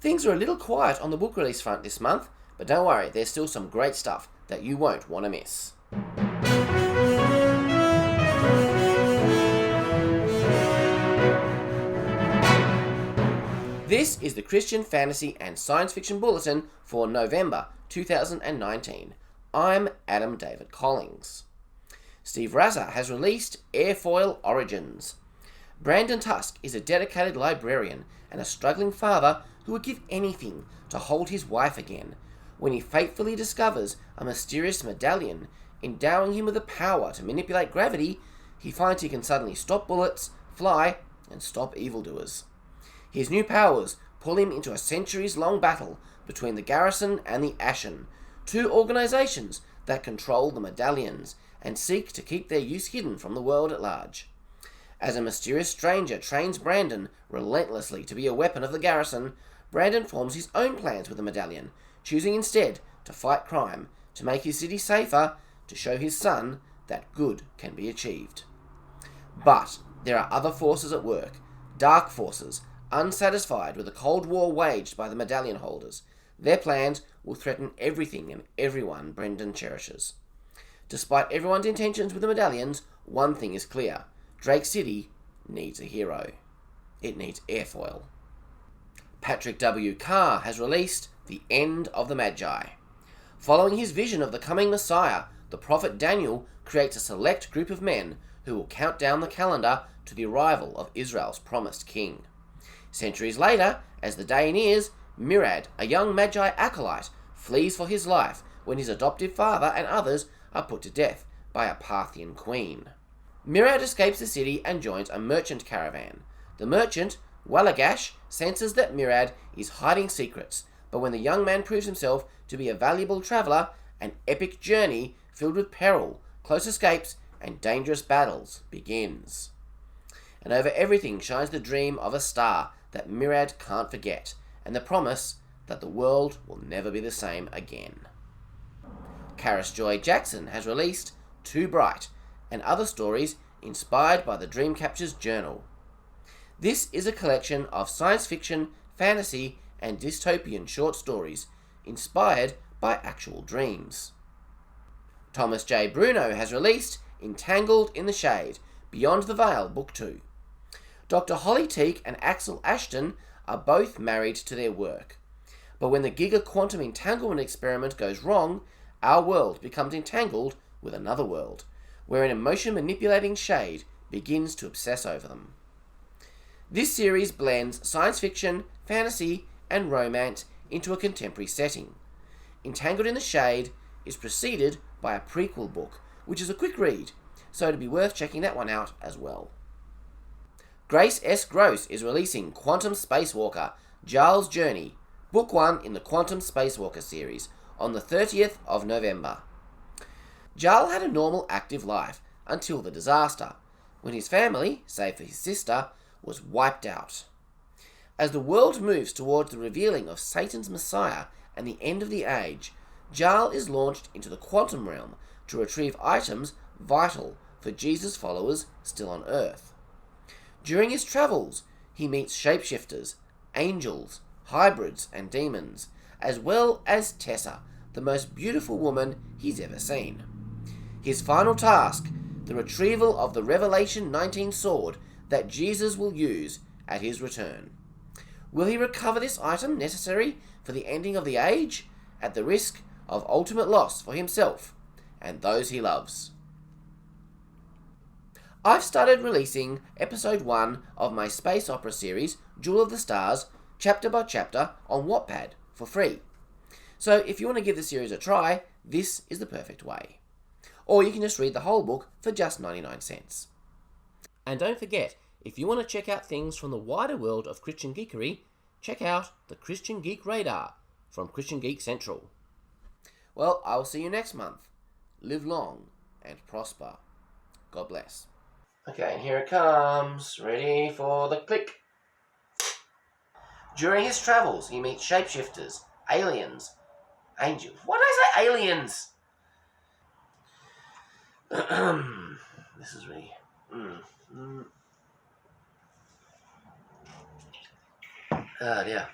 Things are a little quiet on the book release front this month, but don't worry, there's still some great stuff that you won't want to miss. This is the Christian Fantasy and Science Fiction Bulletin for November 2019. I'm Adam David Collings. Steve Raza has released Airfoil Origins. Brandon Tusk is a dedicated librarian and a struggling father who would give anything to hold his wife again when he fatefully discovers a mysterious medallion endowing him with the power to manipulate gravity. He finds he can suddenly stop bullets, fly, and stop evildoers. His new powers pull him into a centuries-long battle between the Garrison and the Ashen, two organisations that control the medallions and seek to keep their use hidden from the world at large. As a mysterious stranger trains Brandon relentlessly to be a weapon of the Garrison, Brandon forms his own plans with the medallion, choosing instead to fight crime, to make his city safer, to show his son that good can be achieved. But there are other forces at work, dark forces, unsatisfied with the Cold War waged by the medallion holders. Their plans will threaten everything and everyone Brendan cherishes. Despite everyone's intentions with the medallions, one thing is clear. Drake City needs a hero. It needs airfoil. Patrick W. Carr has released The End of the Magi. Following his vision of the coming Messiah, the prophet Daniel creates a select group of men who will count down the calendar to the arrival of Israel's promised king. Centuries later, as the day nears, Mirad, a young Magi acolyte, flees for his life when his adoptive father and others are put to death by a Parthian queen. Mirad escapes the city and joins a merchant caravan. The merchant, Wallagash, senses that Mirad is hiding secrets, but when the young man proves himself to be a valuable traveller, an epic journey filled with peril, close escapes, and dangerous battles begins. And over everything shines the dream of a star that Mirad can't forget, and the promise that the world will never be the same again. Karis Joy Jackson has released Too Bright and other stories inspired by the Dreamcatcher's Journal. This is a collection of science fiction, fantasy, and dystopian short stories inspired by actual dreams. Thomas J. Bruno has released Entangled in the Shade, Beyond the Veil, Book 2. Dr. Holly Teague and Axel Ashton are both married to their work. But when the giga-quantum entanglement experiment goes wrong, our world becomes entangled with another world, where an emotion-manipulating shade begins to obsess over them. This series blends science fiction, fantasy, and romance into a contemporary setting. Entangled in the Shade is preceded by a prequel book, which is a quick read, so it'd be worth checking that one out as well. Grace S. Gross is releasing Quantum Spacewalker, Giles' Journey, Book 1 in the Quantum Spacewalker series, on the 30th of November. Giles had a normal, active life until the disaster, when his family, save for his sister, was wiped out. As the world moves towards the revealing of Satan's Messiah and the end of the age, Giles is launched into the quantum realm to retrieve items vital for Jesus' followers still on Earth. During his travels, he meets shapeshifters, angels, hybrids, and demons, as well as Tessa, the most beautiful woman he's ever seen. His final task, the retrieval of the Revelation 19 sword that Jesus will use at his return. Will he recover this item necessary for the ending of the age, at the risk of ultimate loss for himself and those he loves? I've started releasing episode 1 of my space opera series, Jewel of the Stars, chapter by chapter on Wattpad for free. So if you want to give the series a try, this is the perfect way. Or you can just read the whole book for just 99 cents. And don't forget, if you want to check out things from the wider world of Christian geekery, check out the Christian Geek Radar from Christian Geek Central. Well, I will see you next month. Live long and prosper. God bless. Okay, and here it comes. Ready for the click. During his travels, he meets shapeshifters, aliens, angels. Why did I say aliens? This is really... Oh dear.